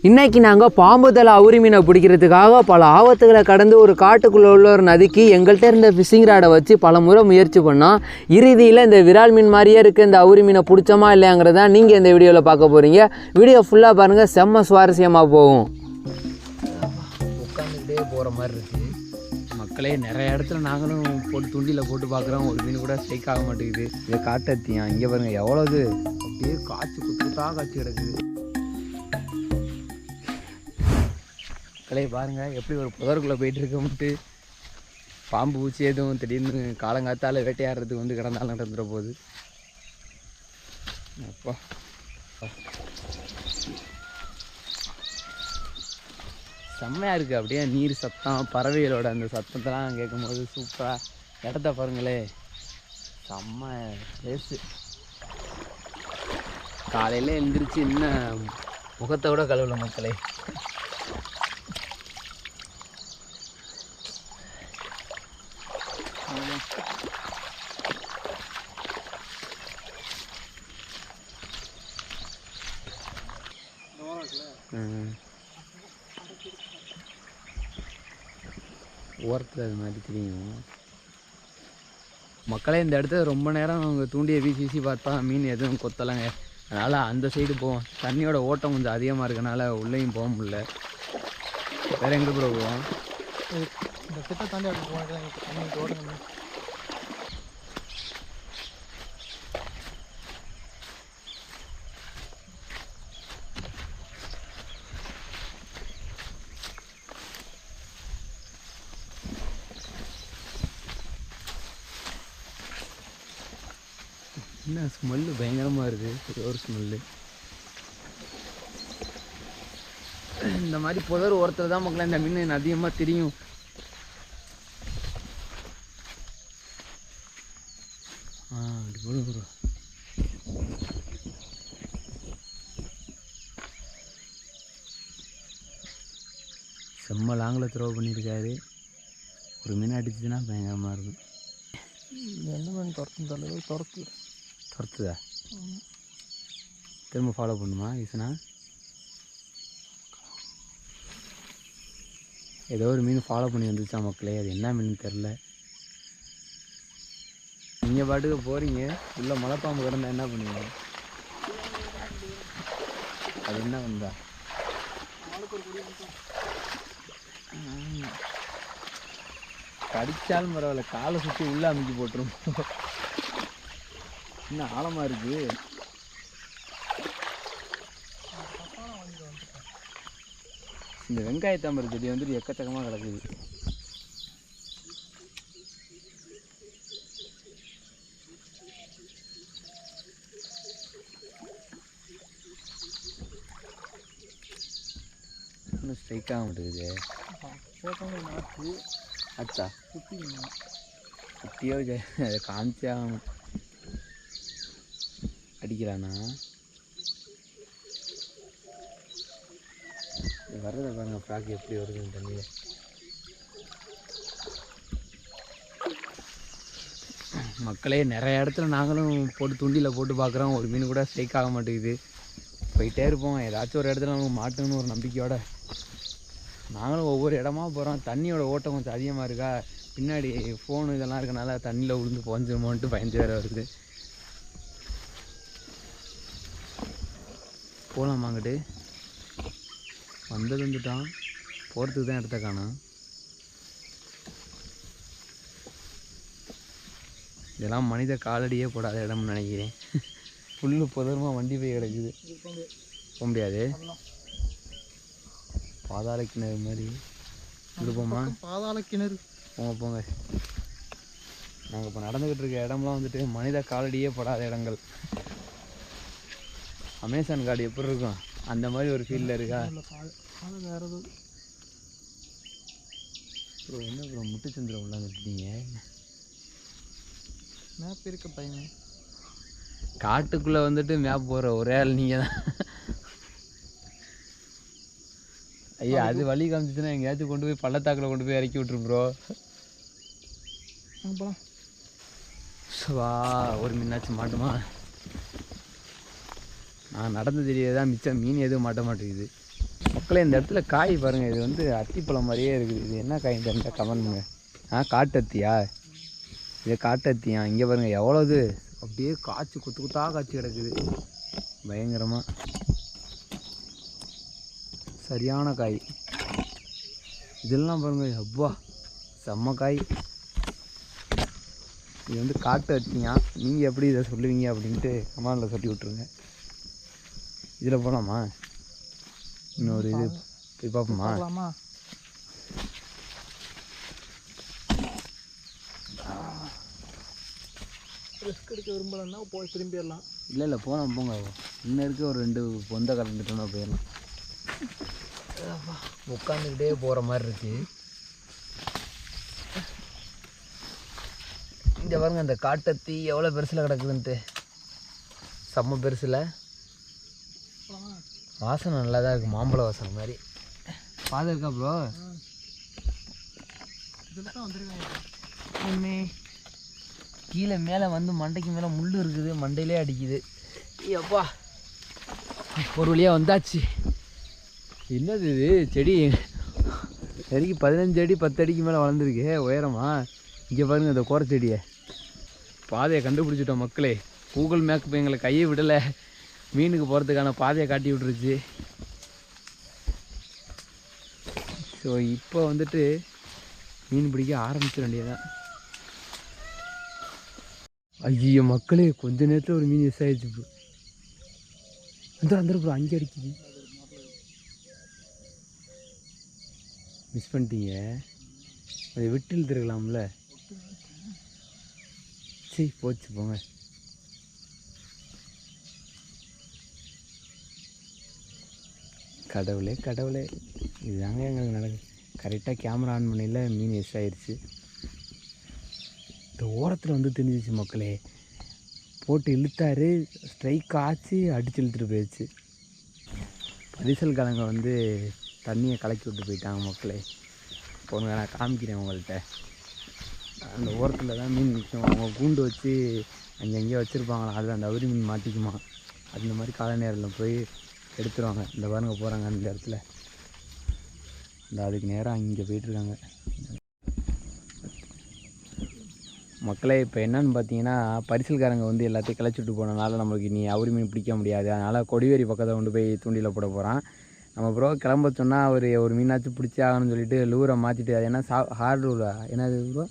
இன்றைக்கி நாங்கள் பாம்பு தலை அவுரி மீனை பிடிக்கிறதுக்காக பல ஆபத்துகளை கடந்து ஒரு காட்டுக்குள்ளே உள்ள ஒரு நதிக்கு எங்கள்கிட்ட இருந்த ஃபிஷிங் ராடை வச்சு பல முறை முயற்சி பண்ணோம். இறுதியில் இந்த விரால் மீன் மாதிரியே இருக்க இந்த அவுரி மீனை பிடிச்சோமா இல்லையாங்கிறதா நீங்கள் இந்த வீடியோவில் பார்க்க போகிறீங்க. வீடியோ ஃபுல்லாக பாருங்கள், செம்ம சுவாரஸ்யமாக போகும். உட்காந்துக்கிட்டே போகிற மாதிரி இருக்குது மக்களே. நிறைய இடத்துல நாங்களும் போட்டு துண்டியில் போட்டு பார்க்குறோம், ஒரு மீன் கூட ஸ்ட்ரைக் ஆக மாட்டேங்குது. இதை காட்டத்தியா இங்கே பாருங்கள், எவ்வளோது அப்படியே காய்ச்சி குத்துத்தாக காய்ச்சி கிடக்குது. மக்களே பாருங்கள் எப்படி ஒரு புதருக்குள்ளே போயிட்டுருக்கோம்ட்டு. பாம்பு பூச்சி எதுவும் திடீர்னு காலங்காத்தால் வேட்டையாடுறதுக்கு வந்து கிடந்தாலும் நடந்துட போகுது. அப்பா செம்மையாக இருக்குது. அப்படியே நீர் சத்தம், பறவைகளோட அந்த சத்தத்தெல்லாம் கேட்கும்போது சூப்பராக. இடத்த பாருங்களே, செம்ம பிளேஸு. காலையில் எழுந்திரிச்சு இன்னும் முகத்தை கூட கழுவல மக்களே. ஓரத்தில் அது மாதிரி தெரியும் மக்களே. இந்த இடத்துல ரொம்ப நேரம் அவங்க தூண்டியை வீசி பார்த்தா மீன் எதுவும் கொத்தலைங்க. அதனால் அந்த சைடு போவோம். தண்ணியோட ஓட்டம் கொஞ்சம் அதிகமாக இருக்கனால உள்ளேயும் போக முடியல. வேறு எங்கே கூட போவோம்? இந்த கிட்ட தாண்டி அப்படி போவாங்க. என்ன ஸ்மெல்லு பயங்கரமாக இருக்குது, ஒரு ஸ்மெல்லு. இந்த மாதிரி புதர் ஓரத்தில் தான் மக்களே இந்த மீன் அதிகமாக தெரியும். அப்படி போடுங்க. செம்ம லாங்கில் த்ரோ பண்ணியிருக்காரு. ஒரு மீன் அடிச்சுன்னா பயங்கரமாக இருக்கும். என்ன மீன் துரத்துதா? திரும்ப ஃபாலோ பண்ணுமா ஈசனா? ஏதோ ஒரு மீன் ஃபாலோ பண்ணி வந்துச்சா மக்களே, அது என்ன மீன் தெரில. நீங்கள் பாட்டுக்கு போகிறீங்க, உள்ள மலைப்பாம்பு கிடந்தா என்ன பண்ணுவீங்க? அது என்ன வந்தா கடிச்சாலும் பரவாயில்ல, காலை சுற்றி உள்ளே அமைக்கி போட்டுரும். இன்னும் ஆழமாக இருக்குது. இந்த வெங்காயத்தாம்பரம் செடி வந்துட்டு எக்கச்சக்கமாக கிடக்குது. இன்னும் ஸ்ட்ரைக் ஆக மாட்டேங்குது. அச்சா குட்டியோ அதை காமிச்சே ஆகணும். அடிக்கிறானா? வர்றதை பாருங்க, ஃப்ராக் எப்படி வருதுன்னு தண்ணியில். மக்களே நிறைய இடத்துல நாங்களும் போட்டு துண்டியில் போட்டு பார்க்குறோம், ஒரு மீன் கூட ஸ்ட்ரைக் ஆக மாட்டேங்குது. போயிட்டே இருப்போம், ஏதாச்சும் ஒரு இடத்துல நமக்கு மாட்டணும்னு ஒரு நம்பிக்கையோட நாங்களும் ஒவ்வொரு இடமா போகிறோம். தண்ணியோட ஓட்டம் கொஞ்சம் அதிகமாக இருக்கா, பின்னாடி ஃபோனு இதெல்லாம் இருக்கனால தண்ணியில் விழுந்து புகஞ்சிருமோன்ட்டு பயந்து வேறு வருது. போகலாம் வாங்கிட்டு வந்தது வந்துட்டான், போகிறதுக்கு தான் இடத்த காணோம். இதெல்லாம் மனித காலடியே போடாத இடம்னு நினைக்கிறேன். புல்லு புதருமா வண்டி போய் கிடக்குது, போக முடியாது. பாதாள கிணறு மாதிரி இருப்போமா? பாதாள கிணறு போங்க போங்க. நாங்கள் இப்போ நடந்துக்கிட்டு இருக்க இடம்லாம் வந்துட்டு மனித காலடியே போடாத இடங்கள். அமேசான் காடு எப்படி இருக்கும் அந்த மாதிரி ஒரு ஃபீல்டில் இருக்கா? வேறு எதுவும் ப்ரோ என்ன ப்ரோ முட்டுச்சந்திரம் உள்ளாந்துட்டீங்க? மேப் இருக்க பையன் காட்டுக்குள்ளே வந்துட்டு மேப் போகிற ஒரே ஆள் நீங்கள் தான். ஐயா அது வழி காமிச்சிச்சுன்னா எங்கேயாச்சும் கொண்டு போய் பள்ளத்தாக்கில் கொண்டு போய் இறக்கி விட்ரு ப்ரோ. வா ஒரு மீனாச்சும் மாட்டுமா? நான் நடந்து தெரியதான் மிச்சம் மீன் எதுவும் மாட்ட மாட்டேங்குது. மக்களே இந்த இடத்துல காய் பாருங்கள், இது வந்து அத்திப்பழம் மாதிரியே இருக்குது. இது என்ன காய் தெரிஞ்சா கமெண்ட் பண்ணுங்க. காட்டத்தியா? இது காட்டத்தியா? இங்கே பாருங்கள் எவ்வளோது அப்படியே காய்ச்சி குத்து குத்தாக காய்ச்சி கிடக்குது பயங்கரமாக. சரியான காய் இதெல்லாம் பாருங்கள். அப்பா செம்ம காய். இது வந்து காட்டு அத்தியா? நீங்கள் எப்படி இதை சொல்லுவீங்க அப்படின்ட்டு கமெண்டில் சொல்லி விட்ருங்க. இதில் போகலாமா? இன்னொரு இது போய் பார்ப்போமா? ரிஸ்க் எடுக்க விரும்பலன்னா போய் திரும்பிடலாம். இல்லை போகலாம் போங்க. இன்னும் இருக்க ஒரு 2 பொந்த கலந்துட்டோம்னா போயிடலாம். உட்காந்துக்கிட்டே போகிற மாதிரி இருக்குது. இங்கே பாருங்க இந்த காட்டத்தி எவ்வளோ பெருசில் கிடக்குதுன்ட்டு. செம்ம பெருசில். வாசனை நல்லா தான் இருக்குது, மாம்பழ வாசனை மாதிரி. பாதை இருக்கா ப்ரோ? இதில் தான் வந்துருக்காங்க. கீழே மேலே வந்து மண்டைக்கு மேலே முள் இருக்குது, மண்டையிலே அடிக்குது. அப்பா ஒரு வழியாக வந்தாச்சு. என்னது இது செடி? சரிக்கு 15 அடி 10 அடிக்கு மேலே வளர்ந்துருக்கு உயரமா. இங்கே பாருங்கள் இந்த கோர செடியை. பாதையை கண்டுபிடிச்சிட்டோம் மக்களே. கூகுள் மேப் எங்களை கையை விடலை, மீனுக்கு போகிறதுக்கான பாதையை காட்டி விட்டுருச்சு. ஸோ இப்போ வந்துட்டு மீன் பிடிக்க ஆரம்பிச்சிட வேண்டியதான். ஐயோ மக்களே, கொஞ்ச நேரத்தில் ஒரு மீன் மிஸ் ஆயிடுச்சு ப்ரோ. அந்த ப்ரோ 5 அடிக்குது. மிஸ் பண்ணிட்டீங்க. அதை விட்டு இழுத்துருக்கலாம்ல. சரி போச்சு போங்க. கடவுளே கடவுளே, இதுதாங்க எங்களுக்கு நடக்குது. கரெக்டாக கேமரா ஆன் பண்ணல, மீன் மிஸ் ஆயிடுச்சு. இந்த ஓரத்தில் வந்து தெரிஞ்சிச்சு மக்களே. போட்டு இழுத்தாரு, ஸ்ட்ரைக் ஆச்சு, அடித்து இழுத்துட்டு போயிடுச்சு. பரிசல் கலங்க வந்து தண்ணியை கலக்கி விட்டு போயிட்டாங்க மக்களே. போங்க நான் காமிக்கிறேன் உங்கள்கிட்ட. அந்த ஓரத்தில் தான் மீன் நிற்கும். அவங்க கூண்டு வச்சு அங்கங்கேயே வச்சுருப்பாங்களா, அதில் அந்த அவுரி மீன் மாட்டிக்குமா. அந்த மாதிரி காலை நேரில் போய் எடுத்துருவாங்க. இந்த பாருங்க போகிறாங்க அந்த இடத்துல. இந்த அதுக்கு நேராக இங்கே போயிட்டுருக்காங்க மக்களே. இப்போ என்னன்னு பார்த்தீங்கன்னா, பரிசல்காரங்க வந்து எல்லாத்தையும் கிளச்சிட்டு போனனால நம்மளுக்கு இனி அவுரி மீன் பிடிக்க முடியாது. அதனால் கொடிவேரி பக்கத்தை கொண்டு போய் தூண்டியில் போட போகிறான். நம்ம ப்ரோ கிளம்ப சொன்னால் ஒரு மீனாச்சும் பிடிச்சி ஆகணும்னு சொல்லிட்டு லூரை மாற்றிட்டு, அது என்ன ஹார்ட் லூரா என்னது ப்ரோ?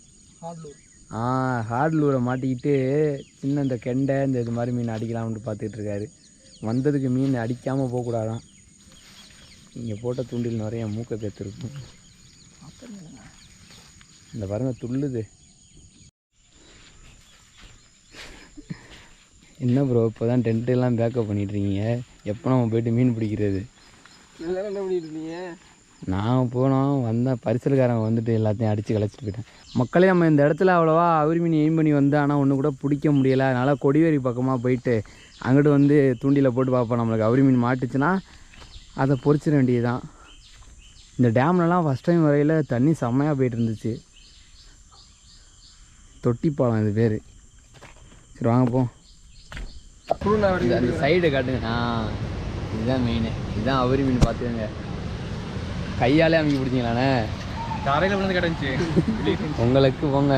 ஹார்ட் லூரை மாட்டிக்கிட்டு சின்ன இந்த கெண்டை இந்த இது மாதிரி மீன் அடிக்கலாம்னு பார்த்துக்கிட்டு இருக்காரு. வந்ததுக்கு மீன் அடிக்காமல் போகக்கூடாதான். இங்கே போட்ட தூண்டில் நிறைய மூக்கை பேத்துருக்கும். இந்த பாருங்க துள்ளுது. என்ன ப்ரோ இப்போ தான் டென்ட்டெல்லாம் பேக்கப் பண்ணிட்டுருக்கீங்க? எப்போ நம்ம போய்ட்டு மீன் பிடிக்கிறது? என்ன பண்ணிட்டு இருக்கீங்க? நான் போனோம் வந்தேன், பரிசல்காரங்க வந்துட்டு எல்லாத்தையும் அடித்து கழிச்சிட்டு போயிட்டேன். மக்களே நம்ம இந்த இடத்துல அவ்வளோவா அவுரி மீன் எய்ம் பண்ணி வந்து, ஆனால் ஒன்று கூட பிடிக்க முடியலை. அதனால் கொடிவேரி பக்கமாக போயிட்டு அங்கிட்டு வந்து தூண்டியில் போட்டு பார்ப்போம். நம்மளுக்கு அவுரி மீன் மாட்டுச்சுன்னா அதை பொறிச்சிட வேண்டியது தான். இந்த டேம்லலாம் ஃபஸ்ட் டைம் வரையில் தண்ணி செம்மையாக போயிட்டு இருந்துச்சு. தொட்டிப்பாலம் இது பேர். சரி வாங்க போ. அந்த சைடு காட்டுங்க. இதுதான் மெயின். இதுதான் அவுரி மீன் பார்த்துக்கோங்க. கையாலே அமைக்க பிடிச்சிங்களாண்ணே? தரையில் விழுந்து கிடந்துச்சு உங்களுக்கு போங்க.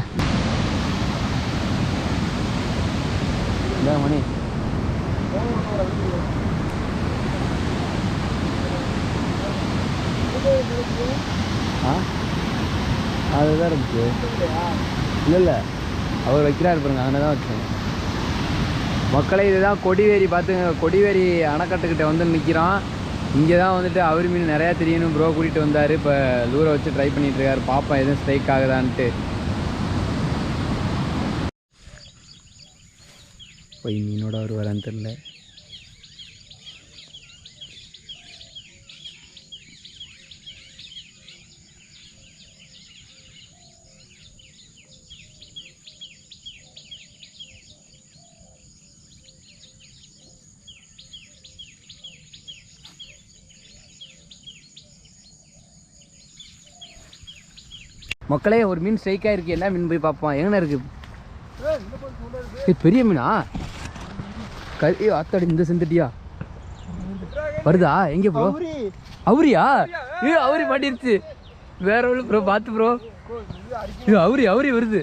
இந்த மணி அதுதான் இருந்துச்சு. இல்லை அவர் வைக்கிறாரு பாருங்க, அங்கே தான் வச்சோம். மக்களை இதுதான் கொடிவேரி பார்த்துங்க. கொடிவேரி அணைக்கட்டுக்கிட்ட வந்து நிற்கிறோம். இங்கே தான் வந்துட்டு அவுரி மீன் நிறையா தெரியணும் ப்ரோ கூட்டிகிட்டு வந்தார். இப்போ லூரை வச்சு ட்ரை பண்ணிகிட்ருக்காரு. பார்ப்போம் எதுவும் ஸ்ட்ரைக் ஆகுதான்ட்டு. போய் மீனோட அவர் வரான்னு தெரில. மக்களே ஒரு மீன் ஸ்ட்ரைக்காக இருக்குது. என்ன மீன் போய் பார்ப்போம். எங்கே இருக்குது? பெரிய மீனா? கறி அத்தாடி இந்த செந்துட்டியா வருதா? எங்கே ப்ரோ? அவரியா? அவரி மாட்டிருச்சு. வேற ஒன்று ப்ரோ, பார்த்து ப்ரோ. அவரி வருது.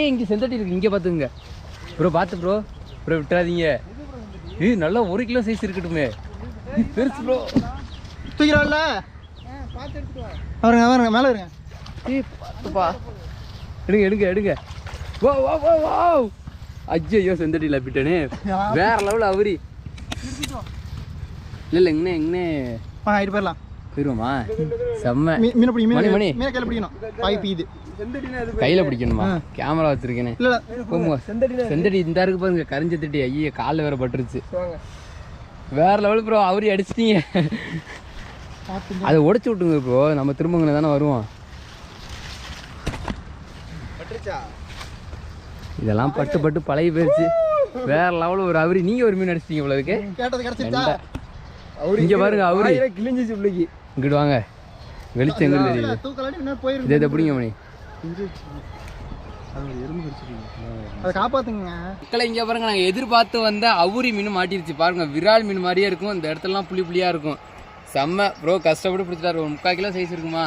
இங்கே செந்தட்டி இருக்கு, இங்கே பார்த்துங்க ப்ரோ. பார்த்து ப்ரோ, விட்டுறாதீங்க. நல்லா 1 கிலோ சைஸ் இருக்கட்டுமே. பெருசு ப்ரோ. தூக்கிறாள்ல அவருங்க மேலே இருங்க. பார்த்துப்பா. எடுங்க. வா. ஐயோ செந்தட்டியில் அப்பிட்டனே. வேற லெவலில் அவரி. இல்லை இங்கே ஆயிட்டு போயிடலாம். போயிடுவோமா? செம்ம மீனை பிடிக்கும். மணி மீனை கையில் பிடிக்கணும். பாய் பீது கையில் பிடிக்கணுமா? கேமரா வச்சிருக்கேனே. இல்லை செந்தடி இந்த இருக்கு பாருங்க, கரிஞ்ச திட்டி. ஐயோ காலில் வேற பட்டுருச்சு. வேற லெவல் ப்ரோ. அவரி அடிச்சிட்டீங்க. அதை உடச்சி விட்டுங்க ப்ரோ, நம்ம திரும்பங்கன்னு தானே வருவோம். இதெல்லாம் பட்டு பழகி போயிடுச்சு. வேற லெவலில் ஒரு அவரி. நீங்கள் ஒரு மீன் அடிச்சிட்டீங்க போல இருக்கு. கேட்டது கிடச்சிருச்சா? இங்கே பாருங்க அவரி கிழிஞ்சிச்சு பிள்ளைக்கு. இங்கிட்டு வாங்க, வெளிச்சம் எங்கே தெரியுது. இதை எப்படிங்க மணி? அதை காப்பாத்துங்க மக்களை. இங்கே பாருங்க, நாங்கள் எதிர்பார்த்து வந்த அவுரி மீன் மாட்டிருச்சு பாருங்க. விரால் மீன் மாதிரியே இருக்கும். இந்த இடத்துலலாம் புளியாக இருக்கும். செம்ம ப்ரோ, கஷ்டப்பட்டு பிடிச்சிட்டாரு. ஒரு 3/4 கிலோ சைஸ் இருக்குமா?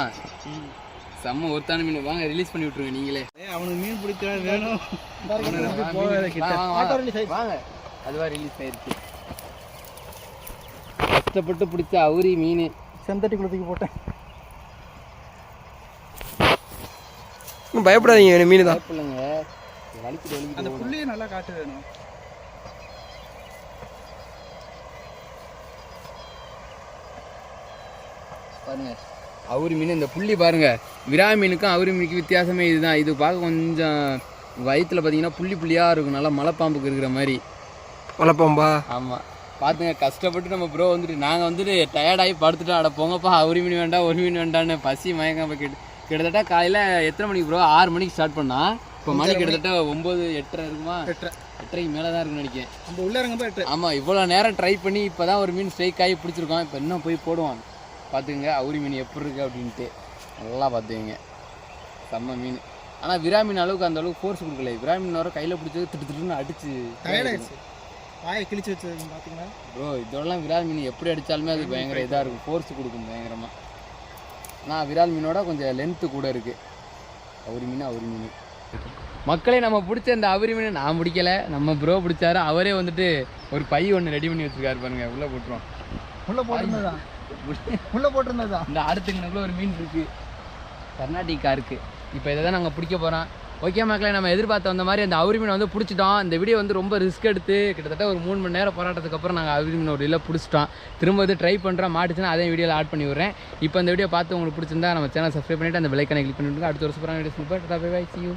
செம்ம ஒருத்தான மீன். வாங்க ரிலீஸ் பண்ணி விட்ருங்க நீங்களே. அவனுக்கு மீன் பிடிச்சா வேணும். வாங்க, அதுவா ரிலீஸ் ஆயிடுச்சு. கஷ்டப்பட்டு பிடிச்ச அவுரி மீன். செந்தட்டி குளத்துக்கு போட்டேன். பயப்படாதீங்க, மீன் தான். இல்லைங்க, அந்த புள்ளியை நல்லா காட்டு வேணும். பாருங்க அவுரி மீன். இந்த புள்ளி பாருங்க, விரா மீனுக்கும் அவுரி மீனுக்கும் வித்தியாசமே இதுதான். இது பார்க்க கொஞ்சம் வயிற்றுல பார்த்தீங்கன்னா புள்ளியாக இருக்கும். நல்லா மலைப்பாம்புக்கு இருக்கிற மாதிரி. மலைப்பாம்பா? ஆமாம். பார்த்துங்க, கஷ்டப்பட்டு நம்ம ப்ரோ வந்துட்டு நாங்கள் வந்துட்டு டயர்டாகி படுத்துட்டோம். அட போங்கப்பா, அவுரி மீன் வேண்டாம், ஒரு மீன் வேண்டான்னு பசி மயக்கம் கிட்டத்தட்ட காலையில் எத்தனை மணிக்கு ப்ரோ? 6 மணிக்கு ஸ்டார்ட் பண்ணால் இப்போ மணி கிட்டத்தட்ட 9, 8:30 இருக்குமா? 8:30க்கு மேலே தான் இருக்குன்னு நினைக்கிறேன். நம்ம உள்ள இறங்க 8. ஆமாம், இவ்வளோ நேரம் ட்ரை பண்ணி இப்போ தான் ஒரு மீன் ஸ்ட்ரைக் ஆகி பிடிச்சிருக்கோம். இப்போ இன்னும் போய் போடுவான். பார்த்துங்க அவுரி மீன் எப்படி இருக்குது அப்படின்ட்டு நல்லா பார்த்துங்க. செம்ம மீன். ஆனால் விரா மீன் அளவுக்கு அந்த அளவுக்கு ஃபோர்ஸ் கொடுக்கல. விரா மீன் வர கையில் பிடிச்சது திட்டுன்னு அடிச்சு வாயை கிழிச்சு வச்சு பார்த்தீங்கன்னா ப்ரோ. இதோடலாம் விரால் மீன் எப்படி அடித்தாலுமே அது பயங்கர இதாக இருக்கும், ஃபோர்ஸ் கொடுக்கும் பயங்கரமாக. ஆனால் விரால் மீனோட கொஞ்சம் லென்த்து கூட இருக்குது. அவுரி மீன். மக்களே, நம்ம பிடிச்ச இந்த அவுரி மீன் நான் பிடிக்கலை, நம்ம ப்ரோ பிடிச்சாரு. அவரே வந்துட்டு ஒரு பை ஒன்று ரெடி பண்ணி வச்சுருக்காரு பாருங்க. உள்ளே போட்டுருவோம். உள்ளே போட்டிருந்ததா இந்த ஆடுத்துக்குள்ள ஒரு மீன் இருக்குது, கர்நாடிகா இருக்குது. இப்போ இதை தான் நாங்கள் பிடிக்க போகிறோம். ஓகே மக்களே, நம்ம எதிர்பார்த்த வந்த மாதிரி அந்த அவுரி மீனை வந்து பிடிச்சிட்டோம். இந்த வீடியோ வந்து ரொம்ப ரிஸ்க் எடுத்து கிட்டத்தட்ட ஒரு 3 மணி நேரம் போராட்டத்துக்கு அப்புறம் நாங்கள் அவுரி மீன் ஒரு இல்லை பிடிச்சிட்டோம். திரும்ப வந்து ட்ரை பண்ணுறோம். மாட்டுச்சுன்னா அதே வீடியோவில் ஆட் பண்ணி விட்றேன். இப்போ இந்த வீடியோ பார்த்து உங்களுக்கு பிடிச்சிருந்தா நம்ம சேனல் சப்ஸ்கிரைப் பண்ணிவிட்டு அந்த பெல் ஐகானை கிளிக் பண்ணிவிட்டு அடுத்த ஒரு சூப்பரான videos. Bye bye, see you.